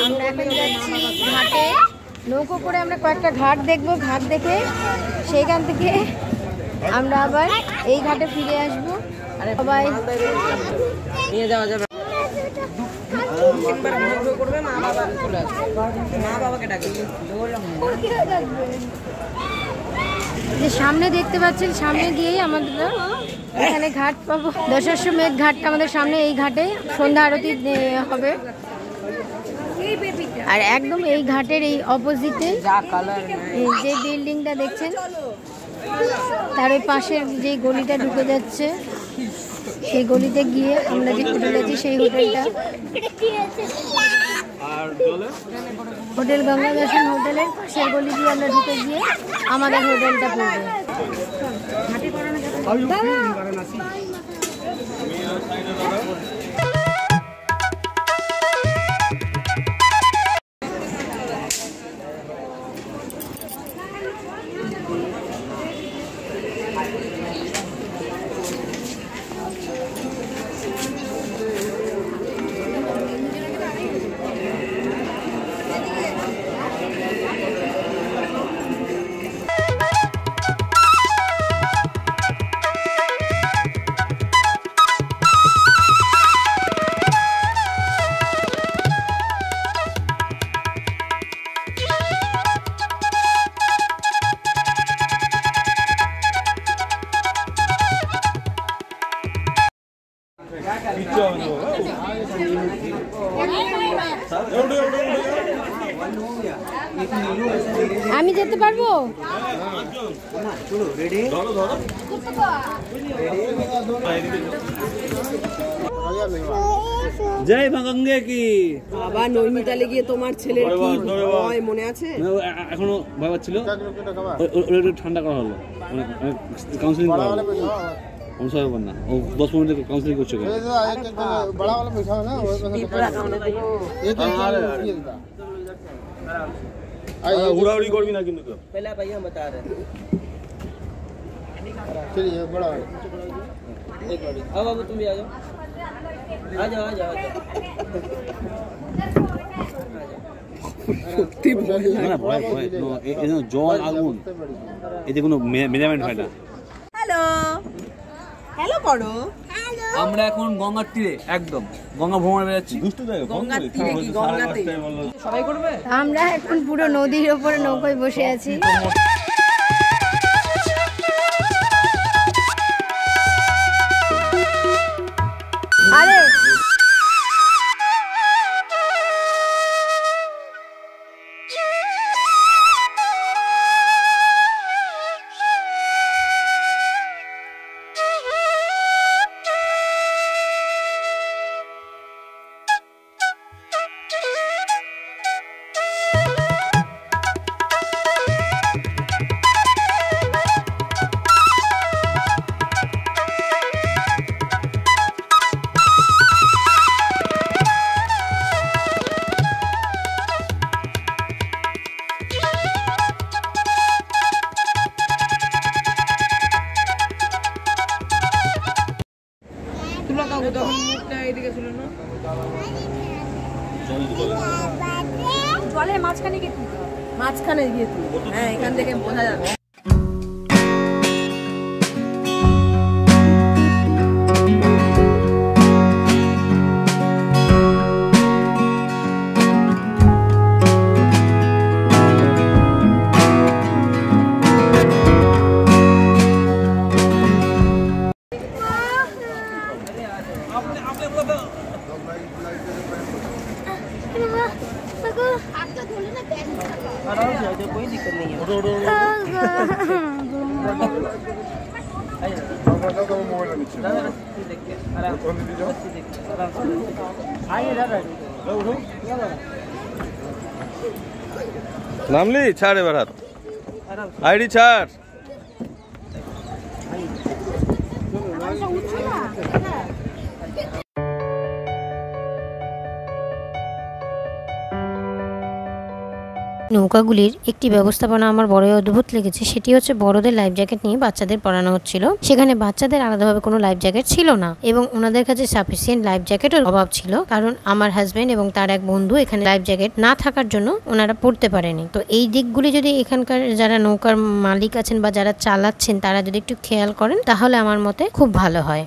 আমরা এখন যাচ্ছি ঘাটে, নৌকো করে আমরা কয়েকটা ঘাট দেখবো। ঘাট দেখে সেইখান থেকে আমরা আবার এই ঘাটে ফিরে আসবো। সবাই নিয়ে যাওয়া যাবে। যে সামনে দেখতে পাচ্ছেন, সামনে গিয়েই আমাদের এখানে ঘাট পাবো। দশাশ্বমেধ ঘাটটা আমাদের সামনে, এই ঘাটে সন্ধ্যা আরতি হবে। আর একদম এই ঘাটের এই অপোজিটে যে বিল্ডিংটা দেখছেন, তার ওই পাশের যে গলিটা ঢুকে যাচ্ছে, সেই গলিতে গিয়ে আমরা যে হোটেল আছি সেই হোটেলটা, হোটেল গঙ্গা দর্শন হোটেলের পাশের গলি দিয়ে আমরা ঢুকে গিয়ে আমাদের হোটেলটা পড়বে। আমি যেতে পারবো? জয় মা গঙ্গে কি। বাবা নৈনিতালে গিয়ে তোমার ছেলের কি ভয় মনে আছে? এখনো ভয় পাচ্ছিল, ঠান্ডা করা হলো, কাউন্সিলিং করা হলো। না, ও 10 মিনিট কাউন্সিলিং করছে। उड़ाउड़ी करबी ना किंतु पहला भैया हम बता रहे हैं। चलिए बड़ा एक गाड़ी आओ बाबू, तुम भी आ जाओ, आ जाओ आ जाओ। সত্যি ভয় লাগে না, ভয় ভয় এই যে জল আগুন, এতে কোনো মেজারমেন্ট হয় না। হ্যালো হ্যালো করো। আমরা এখন গঙ্গার তীরে, একদম গঙ্গা ভ্রমণে বেরাচ্ছি। গঙ্গার তীরে কি গঙ্গাতে সবাই করবে? আমরা এখন পুরো নদীর ওপরে নৌকায় বসে আছি। আরে জলের মাঝখানে গিয়ে তুই, মাঝখানে গিয়ে তুই, হ্যাঁ এখান থেকে বোঝা যাবে। कोई दिक्कत नहीं है। नामली छाड़ एबार हाथ आईडी छाड़। নৌকাগুলির একটি ব্যবস্থাপনা আমার বড়ই অদ্ভুত লেগেছে, সেটি হচ্ছে বড়দের লাইফ জ্যাকেট নিয়ে বাচ্চাদের পড়ানো হচ্ছিল। সেখানে বাচ্চাদের আলাদাভাবে কোনো লাইফ জ্যাকেট ছিল না এবং ওনাদের কাছে সাফিসিয়েন্ট লাইফ জ্যাকেটের অভাব ছিল, কারণ আমার হাজবেন্ড এবং তার এক বন্ধু এখানে লাইফ জ্যাকেট না থাকার জন্য ওনারা পড়তে পারেনি। তো এই দিকগুলি যদি এখানকার যারা নৌকার মালিক আছেন বা যারা চালাচ্ছেন তারা যদি একটু খেয়াল করেন তাহলে আমার মতে খুব ভালো হয়।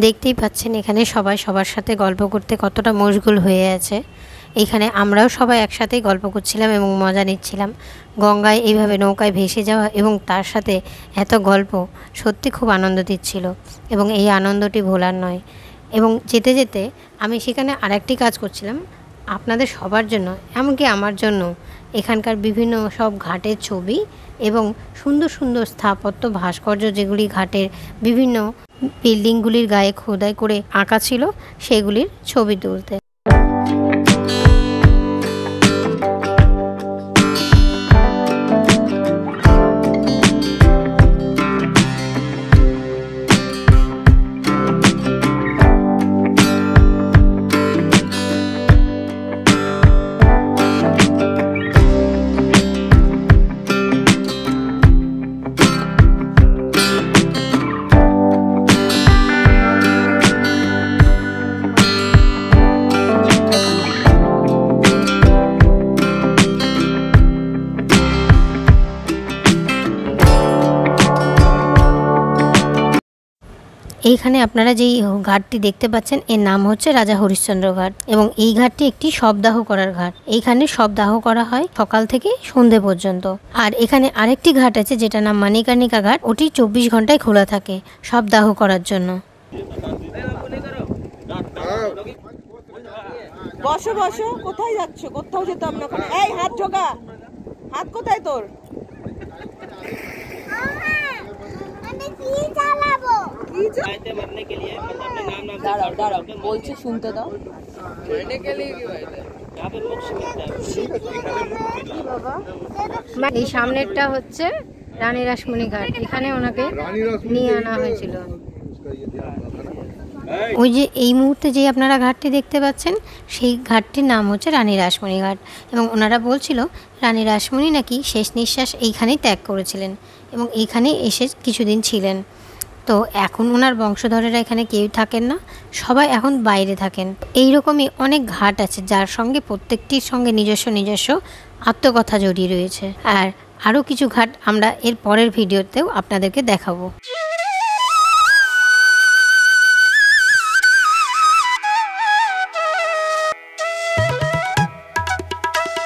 দেখতেই পাচ্ছেন এখানে সবাই সবার সাথে গল্প করতে কতটা মশগুল হয়ে আছে। এখানে আমরাও সবাই একসাথেই গল্প করছিলাম এবং মজা নিচ্ছিলাম। গঙ্গায় এইভাবে নৌকায় ভেসে যাওয়া এবং তার সাথে এত গল্প সত্যি খুব আনন্দ দিচ্ছিল এবং এই আনন্দটি ভোলার নয়। এবং যেতে যেতে আমি সেখানে আরেকটি কাজ করছিলাম আপনাদের সবার জন্য, এমনকি আমার জন্য, এখানকার বিভিন্ন সব ঘাটের ছবি এবং সুন্দর সুন্দর স্থাপত্য ভাস্কর্য যেগুলি ঘাটের বিভিন্ন বিল্ডিংগুলির গায়ে খোদাই করে আঁকা ছিল সেগুলির ছবি তুলতে। এইখানে আপনারা যেই ঘাটটি দেখতে পাচ্ছেন এর নাম হচ্ছে রাজা হরিশ্চন্দ্র ঘাট এবং এই ঘাটটি একটি শবদাহ করার ঘাট। এইখানে শবদাহ করা হয় সকাল থেকে সন্ধে পর্যন্ত। আর এখানে আরেকটি ঘাট আছে যেটা নাম মানিকর্ণিকা ঘাট, ওটি 24 ঘন্টায় খোলা থাকে শবদাহ করার জন্য। বসো বসো, কোথায় যাচ্ছ? কোথাও যেতাম না। এই হাত ঢোকা, হাত কোথায় তোর? দাঁড়াও দাঁড়াও, বলছে শুনতে দাও। এই সামনেরটা হচ্ছে রানী রাসমণি ঘাট, এখানে ওনাকে নিয়ে আনা হয়েছিল। ওই যে এই মুহূর্তে যে আপনারা ঘাটটি দেখতে পাচ্ছেন সেই ঘাটটির নাম হচ্ছে রানী রাসমণি ঘাট এবং ওনারা বলছিল রানী রাসমণি নাকি শেষ নিঃশ্বাস এইখানেই ত্যাগ করেছিলেন এবং এইখানে এসে কিছুদিন ছিলেন। তো এখন ওনার বংশধরেরা এখানে কেউ থাকেন না, সবাই এখন বাইরে থাকেন। এইরকমই অনেক ঘাট আছে যার সঙ্গে প্রত্যেকটির সঙ্গে নিজস্ব নিজস্ব আত্মকথা জড়িয়ে রয়েছে। আর আরও কিছু ঘাট আমরা এর পরের ভিডিওতেও আপনাদেরকে দেখাবো।